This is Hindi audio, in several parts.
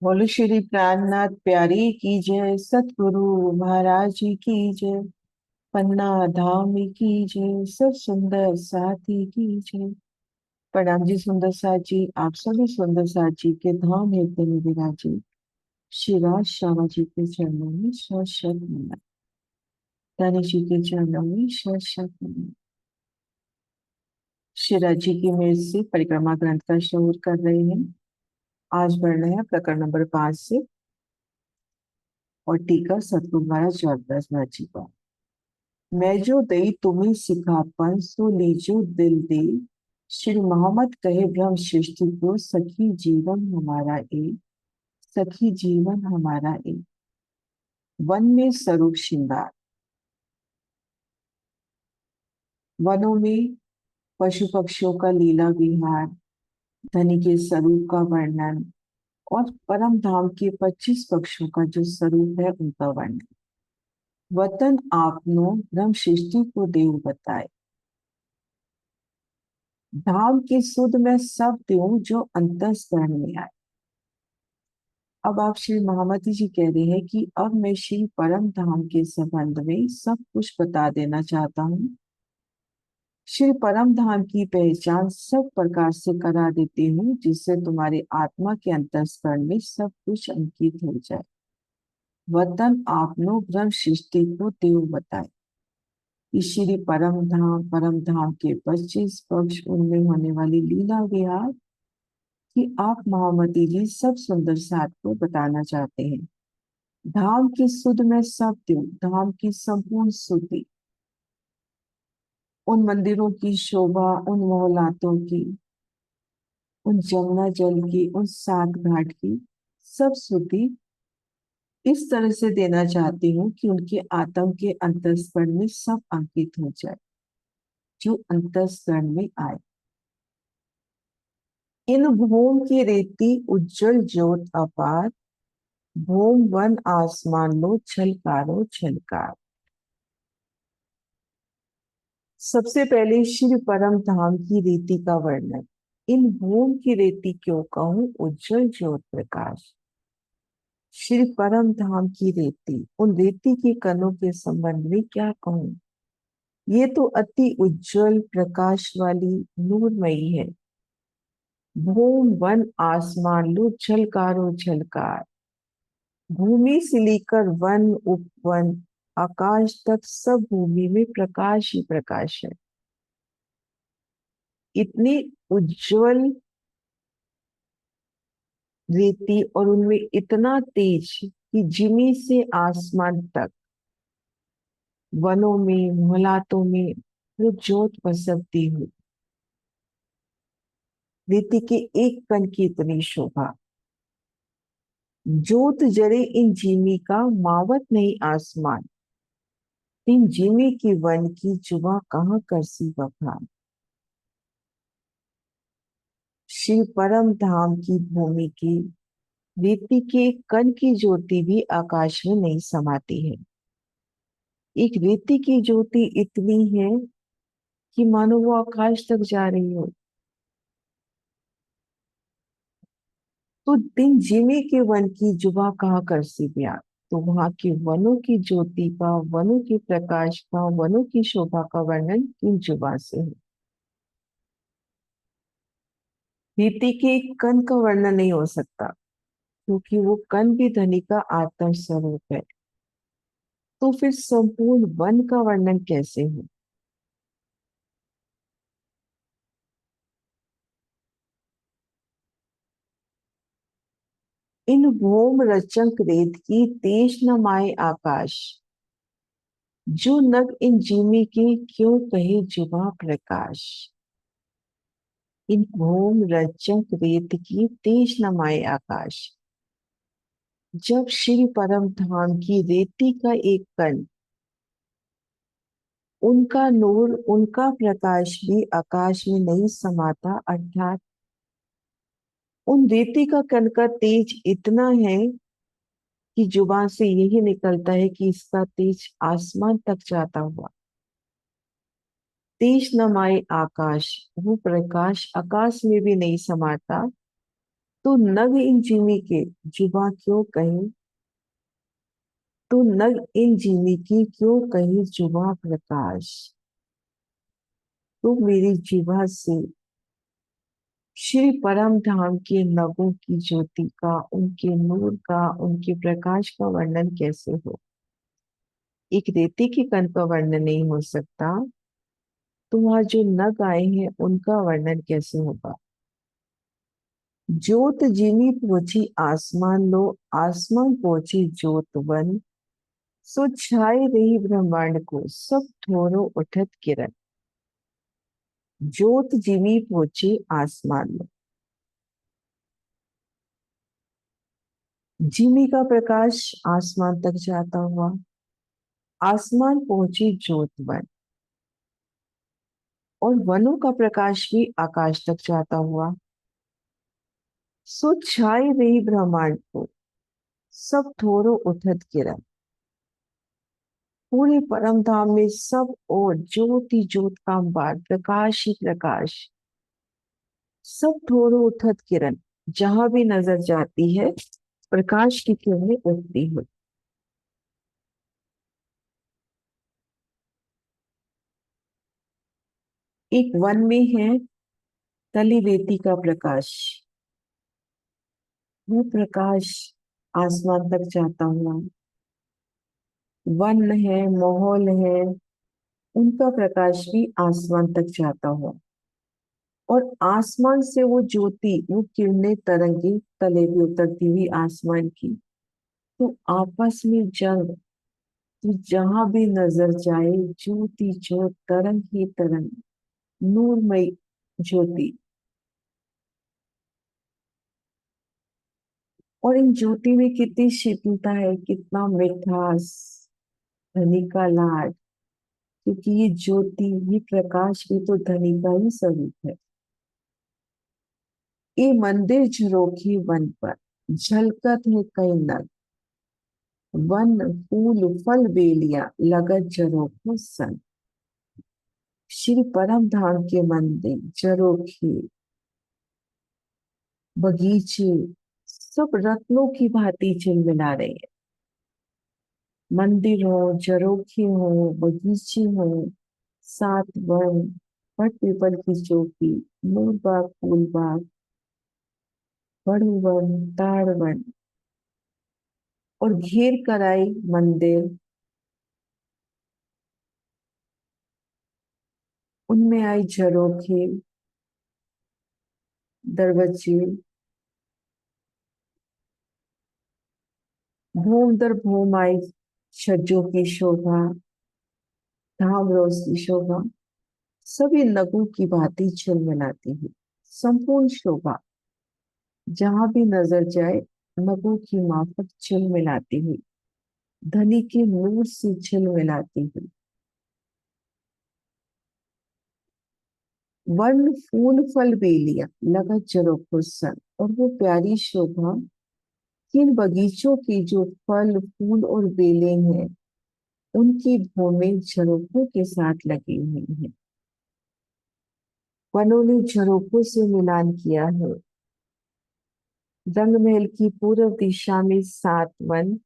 बोलो श्री प्राणनाथ प्यारी की जय, सतगुरु महाराज जी की जय, पन्ना धाम की जय, सब सुंदर साथी की जय। प्रणाम जी सुंदर साथ जी, आप सभी सुंदर साथ जी के धाम हृदय में विराजे शिवराज श्यामा जी के चरणों में शत शत नमन। रानी जी के चरणों में शत शत नमन। शिवराज जी की मेर से परिक्रमा ग्रंथ का श्रवण कर रहे हैं। आज बढ़ रहे हैं प्रकरण नंबर 5 से, और टीका सतगुरु महाराज जगदास महाराज जी का। मैं जो दई तुम्हें सिखापन सो लीजो दिल दे। श्री मोहम्मद कहे ब्रह्म सृष्टि को, सखी जीवन हमारा एक, सखी जीवन हमारा एक। वन में स्वरूप श्रृंगार, वनों में पशु पक्षियों का लीला विहार, धनी के स्वरूप का वर्णन, और परम धाम के 25 पक्षों का जो स्वरूप है उनका वर्णन। वतन आपनो ब्रह्म सृष्टि को देव बताए, धाम की सुध में सब त्यों जो अंतःकरण में आए। अब आप श्री महामती जी कह रहे हैं कि अब मैं श्री परम धाम के संबंध में सब कुछ बता देना चाहता हूँ। श्री परम धाम की पहचान सब प्रकार से करा देती हूँ, जिससे तुम्हारे आत्मा के अंतःकरण में सब कुछ अंकित हो जाए। वतन आपनो ब्रह्म सृष्टि को देव बताए कि श्री परम धाम के 25 पक्ष, उनमें होने वाली लीला विहार कि आप महामती जी सब सुंदर साथ को बताना चाहते हैं। धाम की सुध में सत्य, धाम की संपूर्ण स्तुति, उन मंदिरों की शोभा, उन मोहलातों की, उन जमुना जल की, उन सात घाट की सब स्तुति इस तरह से देना चाहती हूँ कि उनके आत्म के अंतःकरण में सब अंकित हो जाए, जो अंतःकरण में आए। इन भूम की रेती उज्जवल ज्योत अपार, भूम वन आसमान लो छलकारो छलकार। सबसे पहले श्री परम धाम की रीति का वर्णन। इन भूम की रेती क्यों कहूं, उज्जवल ज्योत प्रकाश। श्री परम धाम की रेती, उन रेती के कणों के संबंध में क्या कहूं। ये तो अति उज्जवल प्रकाश वाली नूरमयी है। भूम वन आसमान लो झलकारो झलकार। भूमि से लेकर वन उपवन आकाश तक सब भूमि में प्रकाश ही प्रकाश है। इतनी उज्जवल रेती और उनमें इतना तेज कि जिमी से आसमान तक, वनों में मोहलातों में वो ज्योत पसरती हुई। रेती के एक कण की इतनी शोभा, ज्योत जरे इन जिमी का मावत नहीं आसमान। इन जिमी की वन की जुबा कहाँ करसी बखान। शिव परम धाम की भूमि की रेती के कण की ज्योति भी आकाश में नहीं समाती है। एक रेती की ज्योति इतनी है कि मानो वो आकाश तक जा रही हो। तो दिन जिमे के वन की जुबा कहाँ करसी बयान। तो वहां के वनों की ज्योति का, वनों के प्रकाश का, वनों की शोभा का वर्णन किन जुबा से है। रीति के कण का वर्णन नहीं हो सकता, क्योंकि वो कण भी धनी का आत्म स्वरूप है। तो फिर संपूर्ण वन का वर्णन कैसे हो। इन भूम रचंक रेत की तेज न माए आकाश। जो नग इन जिमी के क्यों कहे जुबा प्रकाश। इन भूम रचंक रेत की तेज न माए आकाश। जब श्री परम धाम की रेती का एक कण, उनका नूर, उनका प्रकाश भी आकाश में नहीं समाता, अर्थात उन रेती का कण का तेज इतना है कि जुबान से यही निकलता है कि इसका तेज आसमान तक जाता हुआ। तेज नमाए आकाश, वो प्रकाश आकाश में भी नहीं समाता, तू नग इन जिमी के जुबा क्यों कहीं, तू नग इन जिमी की क्यों कहीं जुबा प्रकाश। तू मेरी जीवा से श्री परम धाम के नगों की ज्योति का, उनके नूर का, उनके प्रकाश का वर्णन कैसे हो। एक रेती के कण का वर्णन नहीं हो सकता, तो वहां जो नग आए हैं उनका वर्णन कैसे होगा। ज्योत जिमी पहुंची आसमान लो, आसमान पहुंची ज्योत वन, सो छाए रही ब्रह्मांड को सब ठोरो उठत किरण। ज्योत जिमी पहुंची आसमान लो, जिमी का प्रकाश आसमान तक जाता हुआ, आसमान पहुंची ज्योत वन, और वनों का प्रकाश भी आकाश तक जाता हुआ, सो छाए रही ब्रह्मांड को सब ठोरो उठत किरण। पूरे परम धाम में सब और ज्योति ज्योत का अंबार, प्रकाश ही प्रकाश, सब ठोरो उठत किरण, जहां भी नजर जाती है प्रकाश की किरणें उठती हुई। एक वन में है तली रेती का प्रकाश, वो प्रकाश आसमान तक जाता हुआ। वन है, माहौल है, उनका प्रकाश भी आसमान तक जाता हुआ, और आसमान से वो ज्योति, वो किरणें तरंगे तले भी उतरती हुई आसमान की, तो आपस में जंग, तो जहां भी नजर जाए ज्योति ज्योत, तरंग ही तरंग, नूरमय ज्योति। और इन ज्योति में कितनी शीतलता है, कितना मिठास, धनी का लाड, क्योंकि ये ज्योति, ये प्रकाश भी तो धनी का ही स्वरूप है। ये मंदिर झरोखे वन पर झलकत है कई नग, वन फूल फल बेलियां लगत झरोखों सन। श्री परम धाम के मंदिर, झरोखे, बगीचे सब रत्नों की भांति झिलमिला रहे हैं। मंदिर हो, झरोखे हो, बगीचे हो, सात वन, बट पीपल की चौकी, नूर बाग, फूल बाग, बड़ वन, ताड़ वन, और घेर कर आई मंदिर, उनमें आई झरोखे, दरवाजे, भूम दर भूम आई छज्जों की शोभा, धाम रोज की शोभा, सभी नगों की भांति झिलमिलाती हुई संपूर्ण शोभा, जहां भी नजर जाए नगों की माफक झिलमिलाती हुई, धनी के नूर से झिलमिलाती हुई। वन फूल फल बेलियां लगत झरोखों सन, और वो प्यारी शोभा किन बगीचों की जो फल फूल और बेलें हैं, उनकी भूमि झरोखों के साथ लगी हुई है। वनों ने झरोखों से मिलान किया है। रंग महल की पूर्व दिशा में सात वन,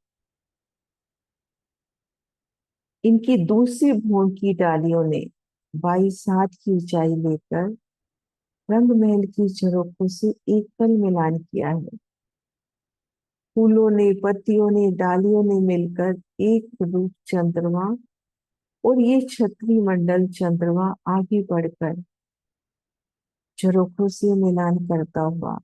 इनकी दूसरी भूमि की डालियों ने 22 हाथ की ऊंचाई लेकर रंग महल की झरोखों से एक कल मिलान किया है। फूलों ने, पत्तियों ने, डालियों ने मिलकर एक रूप चंद्रमा, और ये छतरी मंडल चंद्रमा आगे बढ़कर झरोखों से मिलान करता हुआ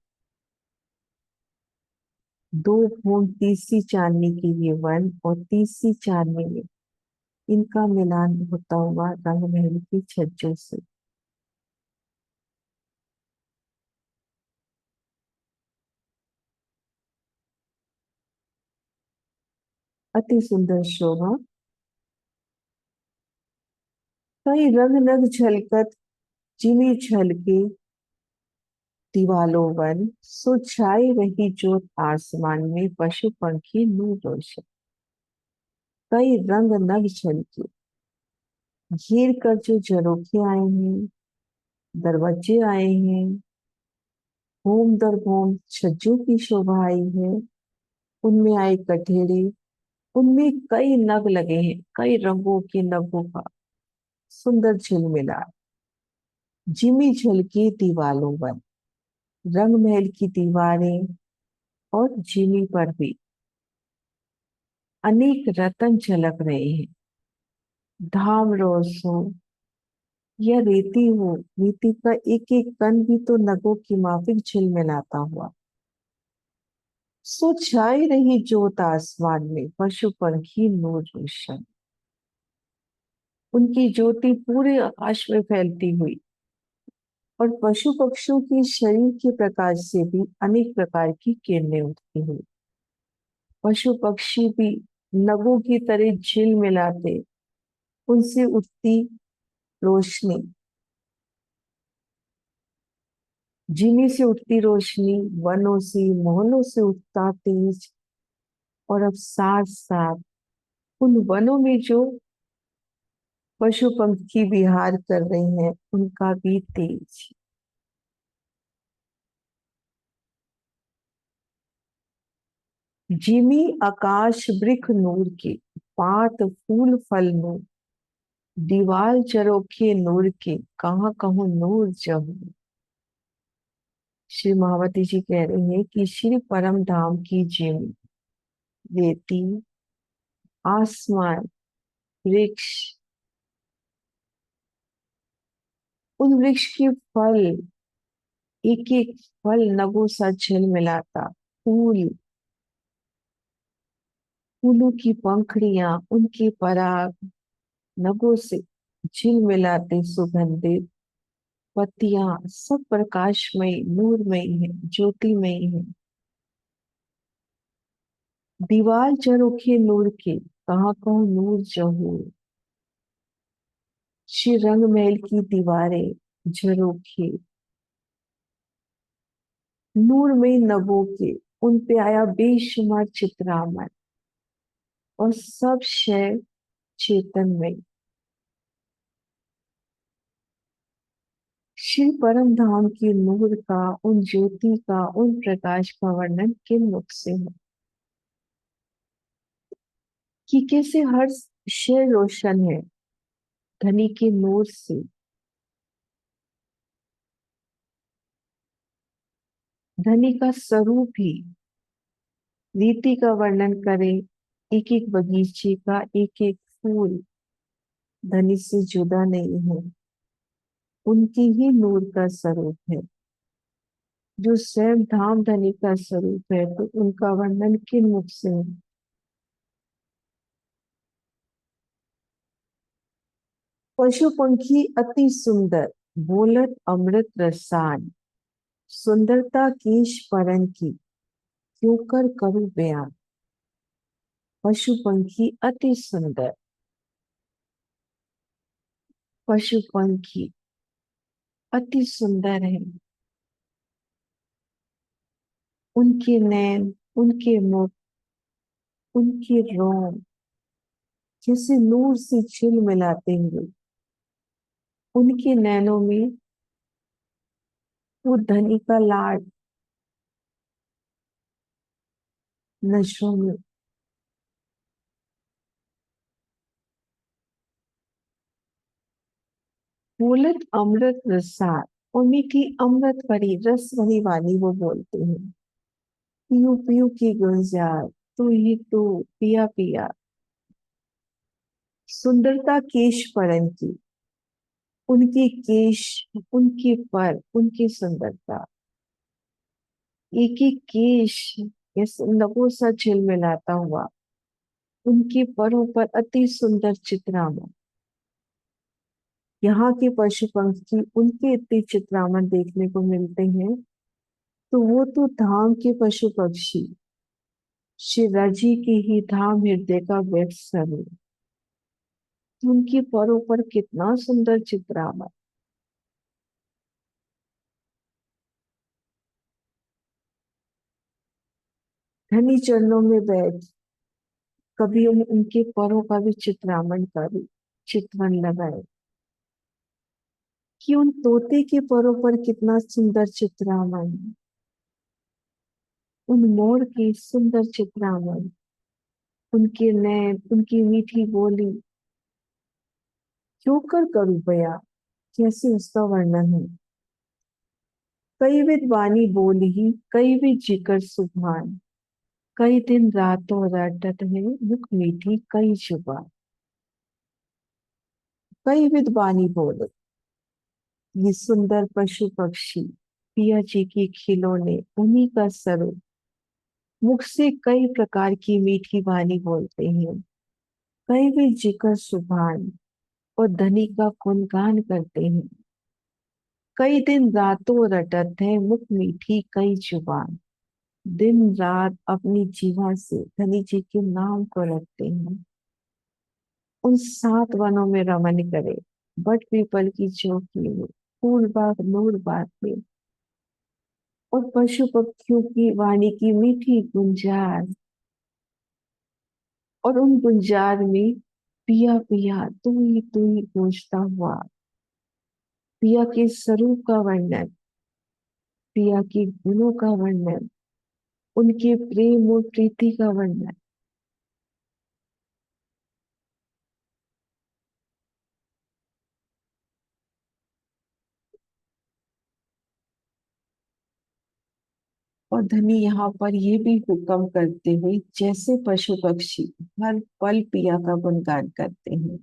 दो भून तीसरी चांदनी की ये वन, और तीसरी चांदनी में इनका मिलान होता हुआ रंग महल की छज्जों से। अति सुंदर शोभा, कई रंग नग झलकत, जिमी झलके दीवालों वन, सो छाई रही जोत आसमान में पशु पंखी नूर रोशन। कई रंग नग झलके, घेर कर जो झरोखे आए हैं, दरवाजे आए हैं, भूम दर भूम छज्जों की शोभा आई है। उनमें आए कठेरे, उनमें कई नग लगे हैं, कई रंगों के नगों का सुंदर झिलमिला। जिमी झलकी दीवालों पर, रंग महल की दीवारें, और जिमी पर भी अनेक रतन झलक रहे हैं। धाम रोज हो या रेती हो, रेती का एक एक कण भी तो नगों की माफिक झिलमिलाता हुआ। सो छाई रही जोत आसमान में, पशु पंखी नूर रोशन। उनकी ज्योति पूरे आकाश में फैलती हुई, और पशु पक्षियों के शरीर के प्रकाश से भी अनेक प्रकार की किरणें उठती हुई। पशु पक्षी भी नगों की तरह झिलमिलाते, उनसे उठती रोशनी, जिमी से उठती रोशनी, वनों से मोहल्लों से उठता तेज, और अब साथ साथ उन वनों में जो पशु पंखी विहार कर रहे हैं उनका भी तेज। जिमी आकाश वृक्ष नूर के, पात फूल फल नूर, दीवाल चरोखे नूर के, कहाँ कहूँ नूर जहूँ। श्री महावती जी कह रहे हैं कि श्री परम धाम की जिमी, रेती, आसमान, वृक्ष, उन वृक्ष के फल, एक एक फल नगों सा झिलमिलाता, फूल, फूलों की पंखड़ियां, उनके पराग नगों से झिलमिलाते सुगंधित पत्तियां, सब प्रकाशमयी नूरमयी है, ज्योतिमयी है। दीवार झरोखे नूर के, कहाँ कहूँ नूर जहूर। श्री रंग महल की दीवारें, झरोखे नूरमयी नगों के, उन पे आया बेशुमार चित्रामन, और सब शय चेतन में। श्री परम धाम की नूर का, उन ज्योति का, उन प्रकाश का वर्णन किन मुख से हो, कि कैसे हर शय रोशन है धनी के नूर से। धनी का स्वरूप ही रीति का वर्णन करे, एक एक बगीचे का एक एक फूल धनी से जुदा नहीं है, उनकी ही नूर का स्वरूप है। जो स्वयं धाम धनी का स्वरूप है, तो उनका वर्णन किन मुख से है। पशु पंखी अति सुंदर, बोलत अमृत रसान, सुंदरता केश परन की, क्यों कर करूं बयान। पशु पंखी अति सुंदर, पशु पंखी अति सुंदर है। उनके नैन, उनके मुख, उनके रोम जैसे नूर से झिलमिलाते हुए। उनके नैनों में वो धनी का लाड, नशों में बोलत अमृत रसार, और मीठी अमृत भरी रस भरी वाणी वो बोलते हैं। पियो पियो की गुलजार, तू ही तू पिया पिया। सुंदरता केश परन की, उनके केश, उनके पर, उनकी सुंदरता, एक एक केश इस नगों सा झिलमिलाता हुआ, उनके परों पर अति सुंदर चित्रामन। यहाँ के पशु पंछी उनके इतने चित्रामन देखने को मिलते हैं, तो वो तो धाम के पशु पक्षी शिवराजी के ही धाम हृदय का व्यक्त स्वरूप। उनके परों पर कितना सुंदर चित्रामन। धनी चरणों में बैठ कभी हम उनके परों का भी चित्रामन का भी चित्रण लगाए, कि उन तोते के परों पर कितना सुंदर चित्रामन है। उन मोर के सुंदर चित्रावन, उनके नैन, उनकी मीठी बोली, क्यों कर करूं बया, कैसे उसका वर्णन है। कई विध वाणी बोली, कई विध जिकर सुभान, कई दिन रातों रटत है मुख मीठी कई जुबान। कई विध वाणी बोले, ये सुंदर पशु पक्षी पिया जी की खिलौने, उन्हीं का स्वरूप, मुख से कई प्रकार की मीठी वाणी बोलते हैं। कई भी जिक्र सुभान और धनी का गुणगान करते हैं। कई दिन रातों रटत है मुख मीठी कई जुबान। दिन रात अपनी जीवा से धनी जी के नाम को रखते हैं। उन 7 वनों में रमन करे, बट पीपल की चौकी में, फूल बाग नूर बाग में, और पशु पक्षियों की वाणी की मीठी गुंजार, और उन गुंजार में पिया पिया तू ही गूंजता हुआ, पिया के स्वरूप का वर्णन, पिया के गुणों का वर्णन, उनके प्रेम और प्रीति का वर्णन। और धनी यहाँ पर ये भी हुक्म करते हुए, जैसे पशु पक्षी हर पल पिया का गुणगान करते हैं,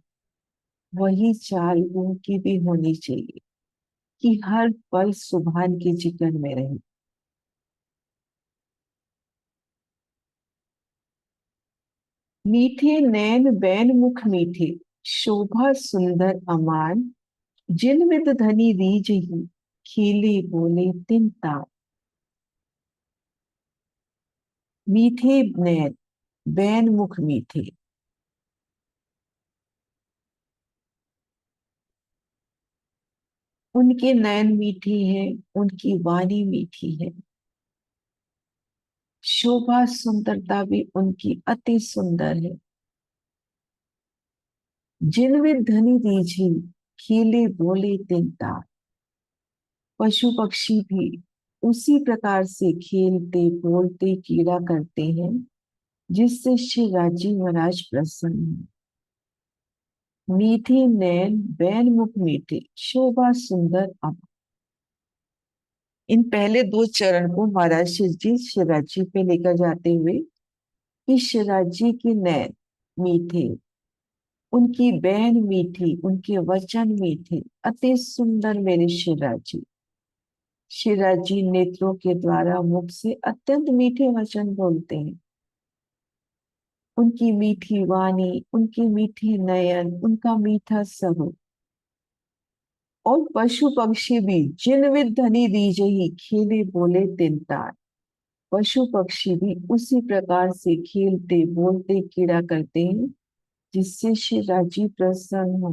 वही चाल उनकी भी होनी चाहिए कि हर पल सुभान के जिक्र में रहे। मीठे नैन बैन मुख मीठे, शोभा सुंदर अमान, जिन विद धनी रीज ही, खीले बोले तिन तान। मीठे नैन, बैन मुख मीठे, उनके नयन मीठे हैं, उनकी वाणी मीठी है। शोभा सुंदरता भी उनकी अति सुंदर है। जिनमें धनी दीझी, खीले बोले तिनता। पशु पक्षी भी उसी प्रकार से खेलते बोलते कीड़ा करते हैं, जिससे श्री राजीव महाराज प्रसन्न हैं। मीठे नैन बैन मुख मीठे, शोभा सुंदर अब। इन पहले 2 चरण को महाराज शिव जी शिवराज जी पे लेकर जाते हुए कि शिवराज जी की नैन मीठे, उनकी बैन मीठी, उनके वचन मीठे, अति सुंदर मेरे शिवराज जी। शिवराज जी नेत्रों के द्वारा मुख से अत्यंत मीठे वचन बोलते हैं। उनकी मीठी वाणी, उनके मीठे नयन, उनका मीठा स्वरूप। और पशु पक्षी भी जिन विद धनी दीजही, खेले बोले तिनतार। पशु पक्षी भी उसी प्रकार से खेलते बोलते कीड़ा करते हैं, जिससे श्री राजी प्रसन्न हो।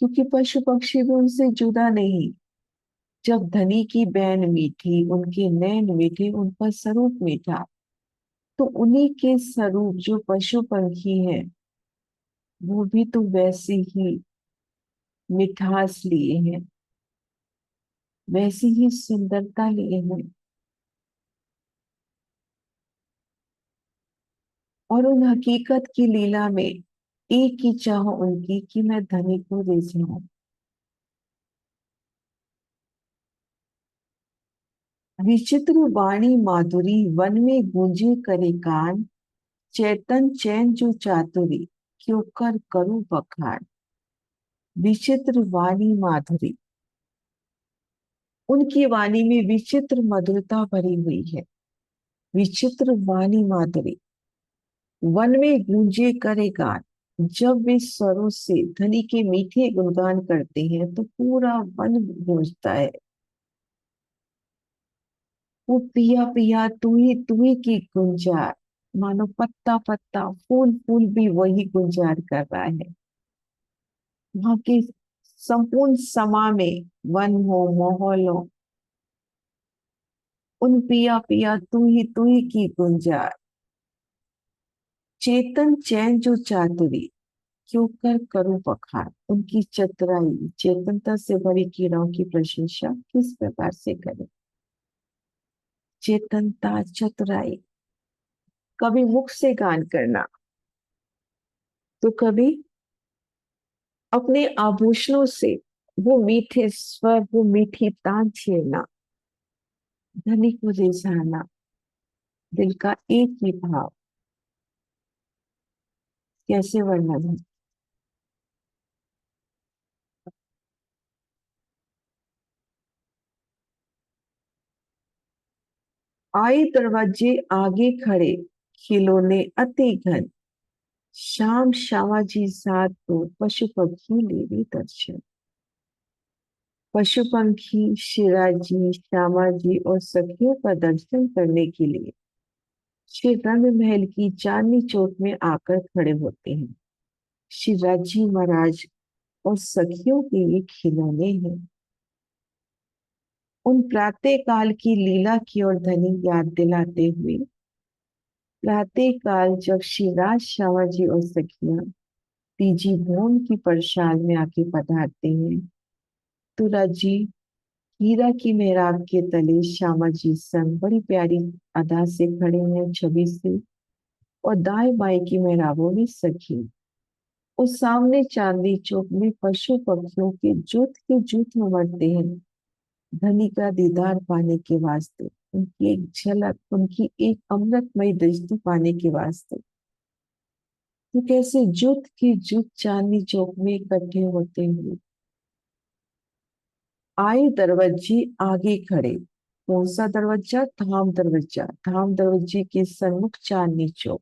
क्योंकि पशु पक्षी भी उनसे जुदा नहीं। जब धनी की बैन मीठी, उनके नैन मीठे, उनका स्वरूप मीठा, तो उन्हीं के स्वरूप जो पशु पंखी हैं, वो भी तो वैसी ही मिठास लिए हैं, वैसी ही सुंदरता लिए हैं। और उन हकीकत की लीला में एक ही चाह उनकी कि मैं धनी को रिझाऊं। विचित्र वाणी माधुरी, वन में गूंजे करे कान, चैतन चैन जो चातुरी, क्यों कर करूं बखान। विचित्र वाणी माधुरी, उनकी वाणी में विचित्र मधुरता भरी हुई है। विचित्र वाणी माधुरी, वन में गूंजे करे गान। जब वे स्वरों से धनी के मीठे गुणगान करते हैं, तो पूरा वन गूंजता है। वो पिया पिया तू ही की गुंजार, मानो पत्ता पत्ता फूल फूल भी वही गुंजार कर रहा है। वहां के संपूर्ण समा में, वन हो माहौल हो, उन पिया पिया तू ही की गुंजार। चेतन चैन जो चातुरी, क्यों कर करूं बखान। उनकी चतुराई, चेतनता से भरी कीड़ों की प्रशंसा किस प्रकार से करें। चेतनता, चतुराई, कभी मुख से गान करना तो कभी अपने आभूषणों से वो मीठे स्वर, वो मीठी तान छेड़ना, धनी को रिझाना, दिल का एक ही भाव। कैसे वर्णन है। आए दरवाजे आगे खड़े, खिलौने अति घन, शाम श्यामाजी साथ को पशु पक्षी ले रे दर्शन। पशु पंखी शिराजी, श्यामा जी और सखियों का दर्शन करने के लिए श्री रंग महल की चांदनी चौक में आकर खड़े होते हैं। शिवाजी महाराज और सखियों के ये खिलौने हैं। उन प्रातः काल की लीला की ओर धनी याद दिलाते हुए, प्रातः काल जब शिवराज श्यामा जी और सखियां तीजी भवन की परसाल में आके पधारते हैं, तो राजी हीरा की मेहराब के तले श्यामा जी संग बड़ी प्यारी अदा से खड़े हैं, छवि से, और दाएं बाएं की मेहराबों में सखी। उस सामने चांदनी चौक में पशु पक्षियों के जुट उमड़ते हैं, धनी का दीदार पाने के वास्ते, उनकी एक झलक, उनकी एक अमृतमय दृष्टि पाने के वास्ते। तो कैसे जुट की जुट चांदनी चौक में इकट्ठे होते हुए आए दरवाजे आगे खड़े। कौन सा दरवाजा? धाम दरवाजा। धाम दरवाजे के सन्मुख चांदनी चौक।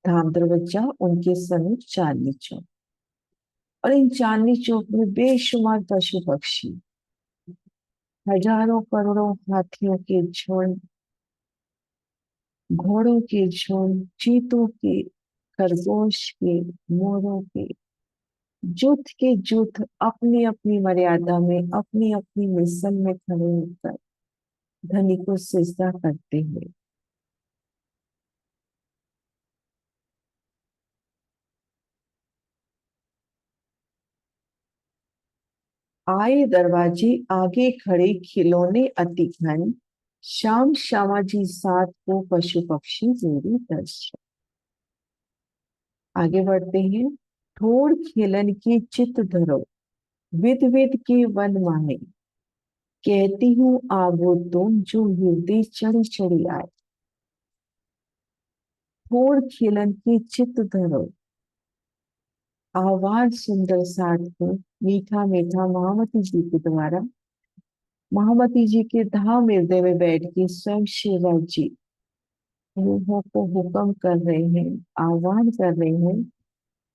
धाम दरवाजा उनके सन्मुख चांदनी चौक। और इन चांदनी चौक में बेशुमार पशु पक्षी, हजारों करोड़ों हाथियों के झुंड, घोड़ों के झुंड, चीतों के, खरगोश के, मोरों के, जुट के जुट अपनी अपनी मर्यादा में, अपनी अपनी मिसल में खड़े होकर धनी को सिजदा करते हुए। आए दरवाजे आगे खड़े, खिलौने अति घन, शाम श्यामाजी साथ को पशु पक्षी मेरी दर्शन। आगे बढ़ते हैं। ठोर खेलन की चित धरो, विद विद के वन माहे, कहती हूँ आवो तुम जो हृदय चढ़ी चढ़ी आए। ठोर खेलन की चित धरो, आवाज सुंदर साथ को, मीठा मीठा महामती जी के द्वारा, महामती जी के धाम हृदय में बैठ के स्वयं शिवराज जी रूहों को हुक्म कर रहे हैं, आह्वान कर रहे हैं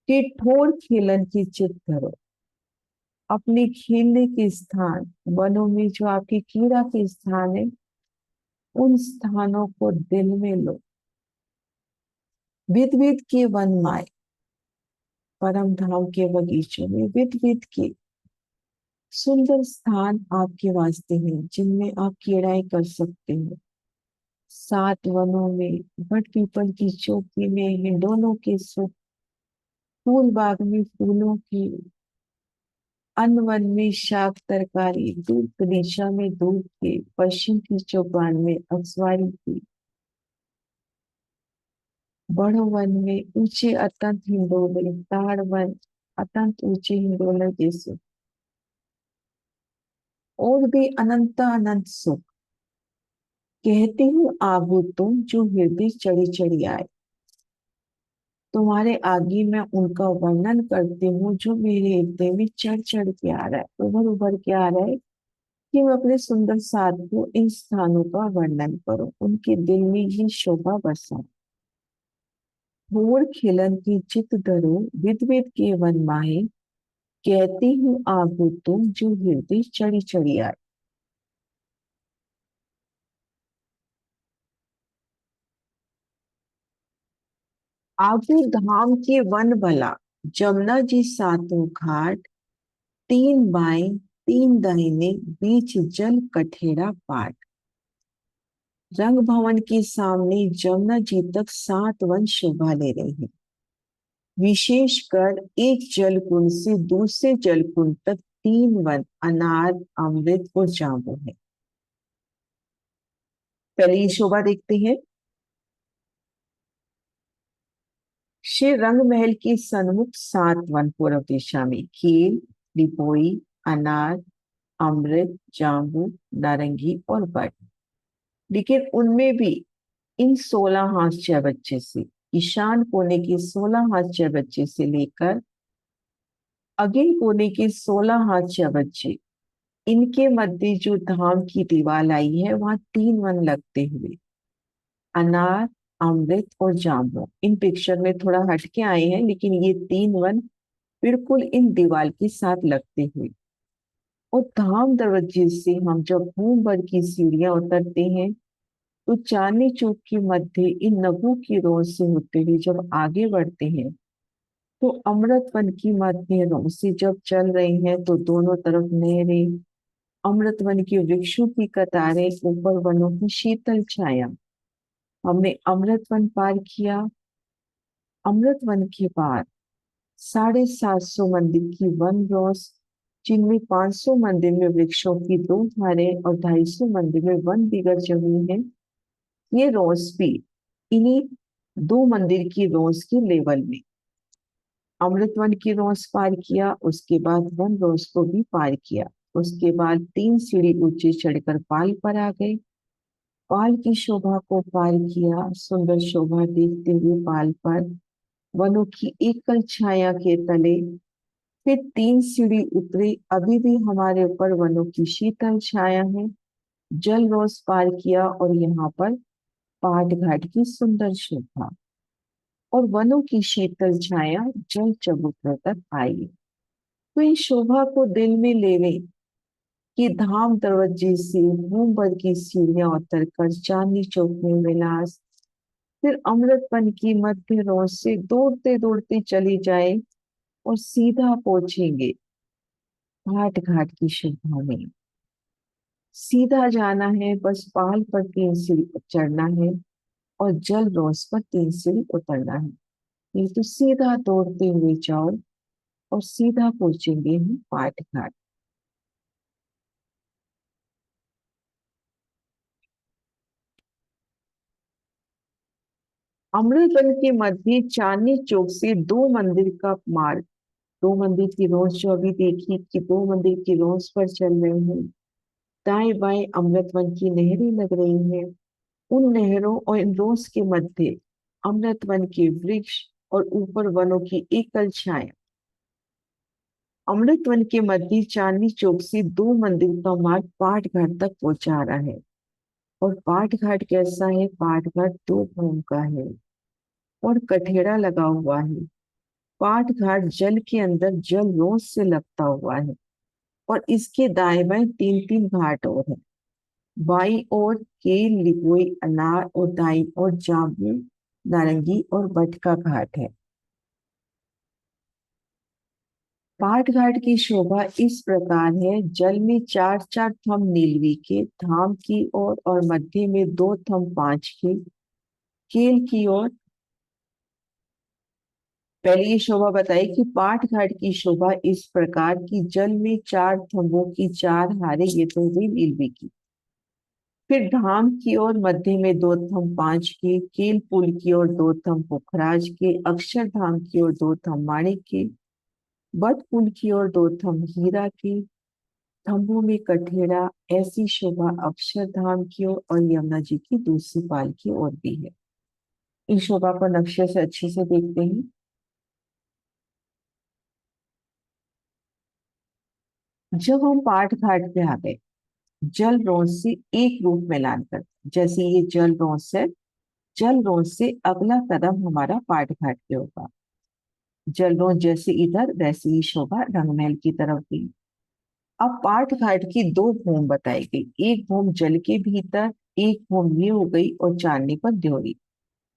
कि ठोर खेलन की चित करो। अपने खेलने के स्थान, वनों में जो आपकी क्रीड़ा के स्थान है, उन स्थानों को दिल में लो। विद विद के वन माए, परम धाम के बगीचों में विद विद के सुंदर स्थान आपके वास्ते हैं, जिनमें आप क्रीड़ाएं कर सकते हो। सात वनों में, बट पीपल की चौकी में, हिंडोलों के सुख, फूल बाग में फूलों की, अन्न वन में शाक तरकारी, दूध दिशा में दूध के, पश्चिम की चौपान में अक्सवारी की, बड़ो वन में ऊंचे अत्यंत हिंडोले, ताड़ वन अत्यंत ऊंचे हिंडोले जैसे, और भी अनंत अनंत सुख। कहती हूँ आगो तुम जो हृदय चढ़ी चढ़ी आए। तुम्हारे आगे मैं उनका वर्णन करती हूँ जो मेरे हृदय में चढ़ चढ़ के आ रहा है, उभर उभर के आ रहा है, कि मैं अपने सुंदर साथ को इन स्थानों का वर्णन करूं, उनके दिल में ये शोभा बरसाऊं। भोर खिलन की चित धरो, विद विद के वन माहे, कहती हूँ आगो तुम जो हृदय चढ़ी चढ़ी आए। आगे धाम के वन भला, जमुना जी सातों घाट, तीन बाएं तीन दाहिने, बीच जल कठेरा पाट। रंग भवन के सामने जमुना जी तक सात वन शोभा ले रहे हैं। विशेषकर एक जल कुंड से दूसरे जल कुंड तक तीन वन अनार, अमृत और जामुन है। पहले ये शोभा देखते हैं। श्री रंग महल के सन्मुख सात वन पूर्व दिशा में, केल, लिपोई, अनार, अमृत, जाम्बू, नारंगी और बट। लेकिन उनमें भी इन 16 हास्य बच्चे से, ईशान कोने के 16 हास्य बच्चे से लेकर अगिन कोने के 16 हास्य बच्चे, इनके मध्य जो धाम की दीवार आई है वहां तीन वन लगते हुए, अनार, अमृत और जामुन। इन पिक्चर में थोड़ा हटके आए हैं, लेकिन ये तीन वन बिल्कुल इन दीवार के साथ लगते हुए। और धाम दरवाजे से हम जब होम वर की सीढ़ियां उतरते हैं, तो चांदनी चौक के मध्य इन नगों की रोड से होते हुए जब आगे बढ़ते हैं, तो अमृत वन की मध्य रोड से जब चल रहे हैं, तो दोनों तरफ नहरें, अमृत वन के वृक्षों की कतारें, ऊपर वनों की शीतल छाया। हमने अमृत वन पार किया। अमृत वन के बाद 750 मंदिर की वन रोस, जिनमें 500 मंदिर में वृक्षों की दो धारें और 250 मंदिर में वन बिगड़ जमी है। ये रोस भी इन्हीं दो मंदिर की रोस के लेवल में। अमृत वन की रोस पार किया, उसके बाद वन रोस को भी पार किया। उसके बाद 3 सीढ़ी ऊंचे चढ़कर पाल पर आ गए। पाल की शोभा को पार किया, सुंदर शोभा देखते हुए पाल पर वनों की एकल छाया के तले फिर 3 सीढ़ी उतरे, अभी भी हमारे ऊपर वनों की शीतल छाया है। जल रोज पार किया और यहाँ पर पाट घाट की सुंदर शोभा और वनों की शीतल छाया जल चबूतरों तक आई। तो इस शोभा को दिल में लेवे कि धाम दरवाजे से मुंबर की सीढ़ियां उतर कर चांदनी चौक में विलास, फिर अमृतपन की मध्य रोड से दौड़ते दौड़ते चली जाए और सीधा पहुंचेंगे घाट घाट की शोभा में। सीधा जाना है, बस पहाड़ पर 3 सीढ़ी चढ़ना है और जल रोज पर 3 सीढ़ी उतरना है। नहीं तो सीधा दौड़ते हुए जाओ और सीधा पहुंचेंगे हम पाट घाट। अमृतवन के मध्य चांदनी चौक से दो मंदिर का मार्ग, दो मंदिर की रोज जो अभी देखी कि दो मंदिर की रोज पर चल रहे हैं। दाएं बाएं अमृतवन की नहरें लग रही हैं। उन नहरों और इन रोज के मध्य अमृतवन के वृक्ष और ऊपर वनों की एकल छाया। अमृतवन के मध्य चांदनी चौक से दो मंदिर का मार्ग पाट घाट तक पहुंचा रहा है। और पाट घाट कैसा है? पाट घाट दो भूम का है और कठेड़ा लगा हुआ है। पाट घाट जल के अंदर जल रोज से लगता हुआ है और इसके दाएं बाएं 3-3 घाट और है। बाई और केल, लिबोई, अनार और दाई और जामुन, नारंगी और बट का घाट है। पाट घाट की शोभा इस प्रकार है, जल में 4-4 थंब नीलवी के धाम की ओर और मध्य में 2 थंब 5 के केल की ओर। पहले ये शोभा बताई कि पाट घाट की शोभा इस प्रकार की, जल में 4 थंबों की 4 हारे, ये तो हुई नीलवी की। फिर धाम की ओर मध्य में 2 थंब 5 के, केल पुल की ओर 2 थंब पुखराज के, अक्षरधाम की ओर 2 थंब माणिक के, बट पुल की ओर 2 थंब हीरा के, थंबों में कठेड़ा। ऐसी शोभा अक्षरधाम की ओर और यमुना जी की दूसरी पाल की ओर भी है। इन शोभा को नक्शे से अच्छे से देखते हैं। जब हम पाट घाट पे आ गए, जल रॉस से एक रूप मिलान कर, जैसे ये जल रॉस है, जल रॉस से अगला कदम हमारा पाट घाट पे होगा। जल रॉस जैसे इधर, वैसे ही शोभा रंगमहल की तरफ भी। अब पाट घाट की दो भूम बताई गई, एक भूम जल के भीतर, एक भूम ये हो गई और चांदनी पर द्योरी।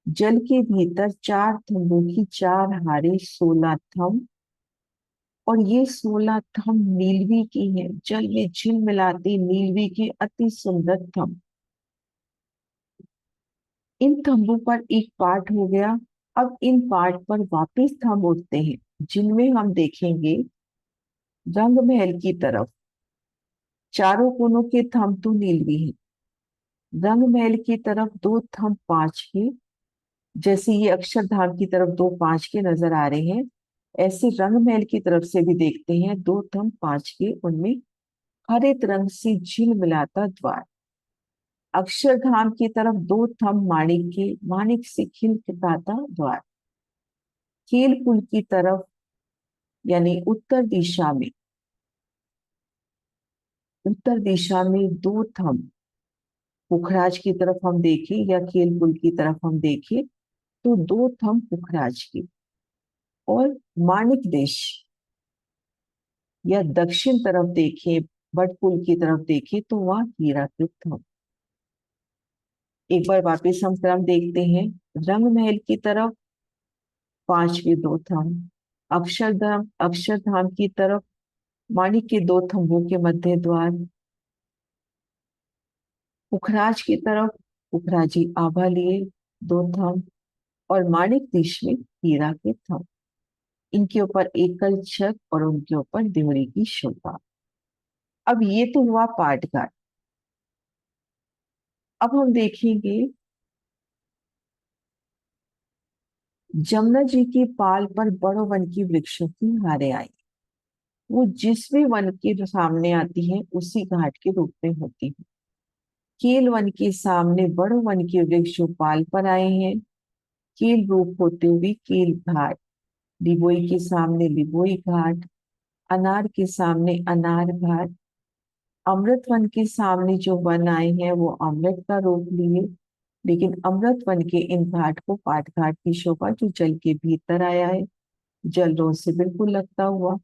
जल के भीतर 4 थंबों की 4 हारे, 16 थंब, और ये 16 थंब नीलवी की हैं, जल में झिलमिलाती नीलवी के अति सुंदर थंब। इन थंबों पर एक पाठ हो गया। अब इन पाठ पर वापिस थंब उठते हैं, जिनमें हम देखेंगे रंग महल की तरफ चारों कोनों के थंब तो नीलवी हैं। रंग महल की तरफ दो थंब 5 के, जैसे ये अक्षरधाम की तरफ दो 5 के नजर आ रहे हैं, ऐसे रंग महल की तरफ से भी देखते हैं दो थंब 5 के, उनमें हरित रंग से झिलमिलाता द्वार। अक्षरधाम की तरफ दो थंब माणिक के, माणिक से खिलखिलाता द्वार। कील पुल की तरफ यानी उत्तर दिशा में दो थंब, पुखराज की तरफ हम देखें या कील पुल की तरफ हम देखें तो दो थंब पुखराज की, और माणिक देश या दक्षिण तरफ देखें, बटपुल की तरफ देखें तो वह हीराकृत थंब। एक बार वापस हम क्रम देखते हैं। रंग महल की तरफ 5 के दो थंब, अक्षरधाम की तरफ माणिक के दो थंबों के मध्य द्वार, पुखराज की तरफ पुखराजी आभा लिए दो थंब, और माणिक देश में हीरा के थंब। इनके ऊपर एकल छत और उनके ऊपर दिमड़ी की शोभा। अब ये तो हुआ पाटघाट। अब हम देखेंगे जमुना जी की पाल पर बड़ो वन की वृक्षों की हारे आई। वो जिस भी वन के सामने आती है उसी घाट के रूप में होती है। केल वन के सामने बड़ो वन के वृक्ष जो पाल पर आए हैं, केल रूप होते हुए केल घाट। लिबोई के सामने लिबोई घाट, अनार के सामने अनार घाट। अमृत वन के सामने जो वन आए हैं वो अमृत का रूप लिए, लेकिन अमृत वन के इन घाट को पाट घाट की शोभा जो जल के भीतर आया है, जल रोज से बिल्कुल लगता हुआ।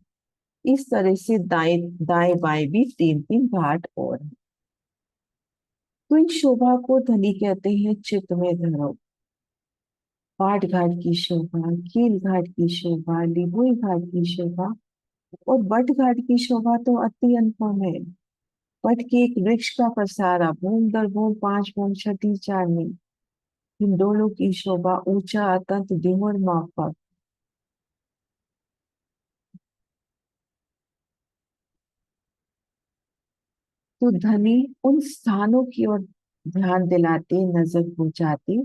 इस तरह से दाएं दाएं बाएं भी तीन तीन घाट और हैं। तो इस शोभा को धनी कहते हैं चित्त में धरो। पाट घाट की शोभा, कील घाट की शोभा, लिबोई घाट की शोभा और बट घाट की शोभा तो अति अनुपम है। बट के एक वृक्ष का पसारा, बूंद दर बूंद 5 बूंद छठी चारनी, हिंडोलों की शोभा, ऊंचा अतंत दिहुर माफक। तो धनी उन स्थानों की ओर ध्यान दिलाते, नजर पहुंचाते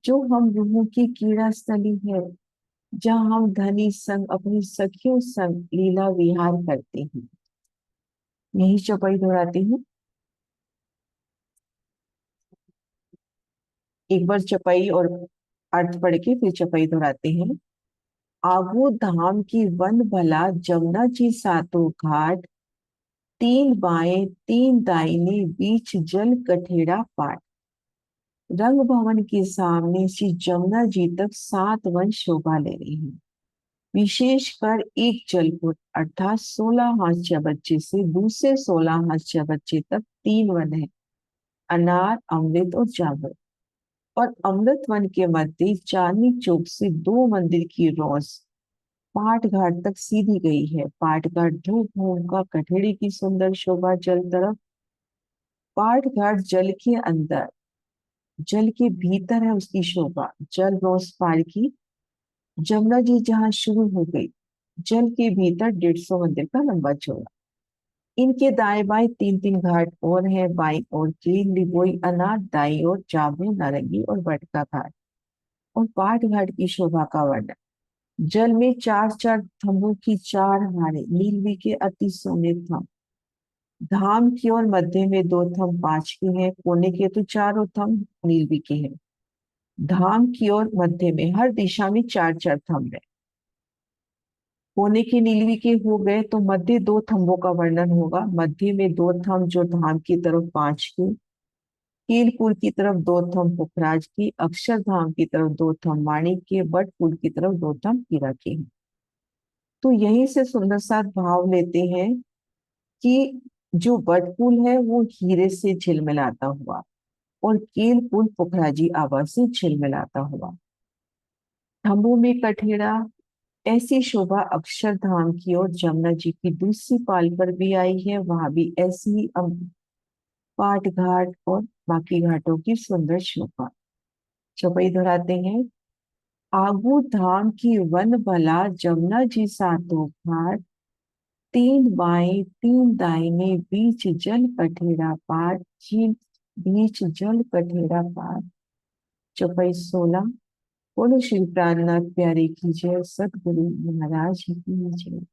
जो हम रूहों की कीड़ा स्थली है, जहाँ हम धनी संग अपनी सखियों संग लीला विहार करते हैं। यही चौपाई दोहराती हूँ। एक बार चौपाई और अर्थ पढ़ के फिर चौपाई दोहराते हैं। आगो धाम की वन भला जमुना जी सातों घाट, तीन बाएं तीन दाहिने बीच जल कठेड़ा पाट। रंग भवन के सामने श्री जमुना जी तक 7 वन शोभा ले रहे हैं। विशेषकर एक जलपुर अर्थात 16 हास्य बच्चे से दूसरे 16 हास्य बच्चे तक 3 वन है, अनार अमृत और जागर। और अमृत वन के मध्य चांदनी चौक से 2 मंदिर की रोस पाट घाट तक सीधी गई है। पाट घाट धूप भूम का कठेड़े की सुंदर शोभा जल तरफ। पाट घाट जल के अंदर, जल के भीतर है उसकी शोभा। जल रोस पार की जमुना जी जहाँ शुरू हो गई, जल के भीतर 150 मंदिर का लंबा चौड़ा। इनके दाएं बाएं तीन तीन घाट और हैं, बाई और कील लिबोई अनार, दाई और जामुन नारंगी और बटका घाट। और पाट घाट की शोभा का वर्णन। जल में चार चार थंबों की 4 हारे नीलवी के अति सोने थंब। धाम की ओर मध्य में 2 थंब 5 के हैं, कोने के तो चारों थंब नीलवी के हैं। धाम की ओर मध्य में हर दिशा में चार चार थंब है। कोने के नीलवी के हो गए तो मध्य 2 थंबों का वर्णन होगा। मध्य में 2 थंब जो धाम की तरफ 5 के, कीलपुर की तरफ 2 थंब पुखराज की, अक्षरधाम की तरफ 2 थंब माणिक के, बटपुर की तरफ 2 थंब हीरा के हैं। तो यहीं से सुंदर सा भाव लेते हैं कि जो बटपुल है वो हीरे से झिलमिलाता हुआ और कीलपुल पुखराजी आभा से झिलमिलाता हुआ। थंबों में कठेड़ा, ऐसी शोभा अक्षरधाम की और जमुना जी की दूसरी पाल पर भी आई है। वहां भी ऐसी ही पाट घाट और बाकी घाटों की सुंदर शोभा। चौपाई दोहराते हैं। आगू धाम की वन भला जमुना जी सातों घाट, तीन बाएं तीन दाहिने, बीच जल कठेरा पार, जी बीच जल कठेरा पार। चौपाई 16। बोलो श्री प्राणनाथ प्यारे की जय, सतगुरु महाराज की जय।